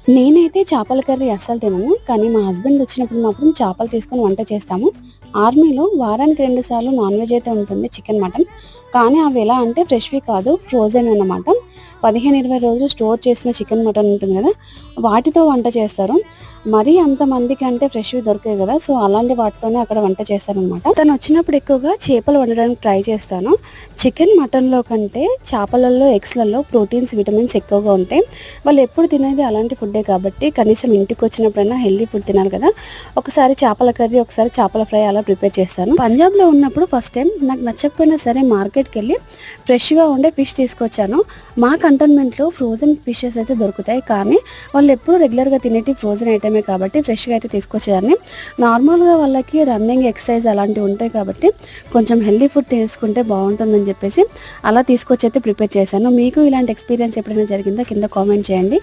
నేనైతే చేపల కర్రీ అస్సలు తినను. కానీ మా హస్బెండ్ వచ్చినప్పుడు మాత్రం చేపలు తీసుకొని వంట చేస్తాము. ఆర్మీలో వారానికి 2 సార్లు నాన్ వెజ్ అయితే ఉంటుంది, చికెన్, మటన్. కానీ అవి ఎలా అంటే ఫ్రెష్‌వి కాదు, ఫ్రోజెన్ అన్నమాట. 15, 20 రోజులు స్టోర్ చేసిన చికెన్, మటన్ ఉంటుంది కదా! వాటితో వంట చేస్తారు. మరీ అంతమందికి అంటే ఫ్రెష్‌వి దొరకవు కదా! సో, అలాంటి వాటితోనే అక్కడ వంట చేస్తారనమాట. తనొచ్చినప్పుడు ఎక్కువగా చేపలు వండడానికి ట్రై చేస్తాను. చికెన్, మటన్‌లో కంటే చేపలలో, ఎగ్స్‌లలో ప్రోటీన్స్, విటమిన్స్ ఎక్కువగా ఉంటాయి. వాళ్ళు ఎప్పుడు తినేది అలాంటి ఫుడ్డే కాబట్టి కనీసం ఇంటికొచ్చినప్పుడైనా హెల్తీ ఫుడ్ తినాలి కదా! ఒకసారి చేపల కర్రీ, ఒకసారి చేపల ఫ్రై అలా ప్రిపేర్ చేస్తాను. పంజాబ్‌లో ఉన్నప్పుడు ఫస్ట్ టైం నాకు నచ్చకపోయినా సరే మార్కెట్‌కెళ్ళి ఫ్రెష్‌గా ఉండే ఫిష్ తీసుకొచ్చాను. మా కంటోన్మెంట్‌లో ఫ్రోజన్ ఫిషెస్ అయితే దొరుకుతాయి. కానీ వాళ్ళు ఎప్పుడు రెగ్యులర్‌గా తినేటి ఫ్రోజన్ ఐటమే కాబట్టి ఫ్రెష్‌గా అయితే తీసుకొచ్చేదాన్ని. నార్మల్‌గా వాళ్ళకి రన్నింగ్, ఎక్సర్సైజ్ అలాంటివి ఉంటాయి కాబట్టి కొంచెం హెల్తీ ఫుడ్ తీసుకుంటే బాగుంటుందని చెప్పేసి అలా తీసుకొచ్చి అయితే ప్రిపేర్ చేశాను. మీకు ఇలాంటి ఎక్స్‌పీరియన్స్ ఎప్పుడైనా జరిగిందా? కింద కామెంట్ చేయండి.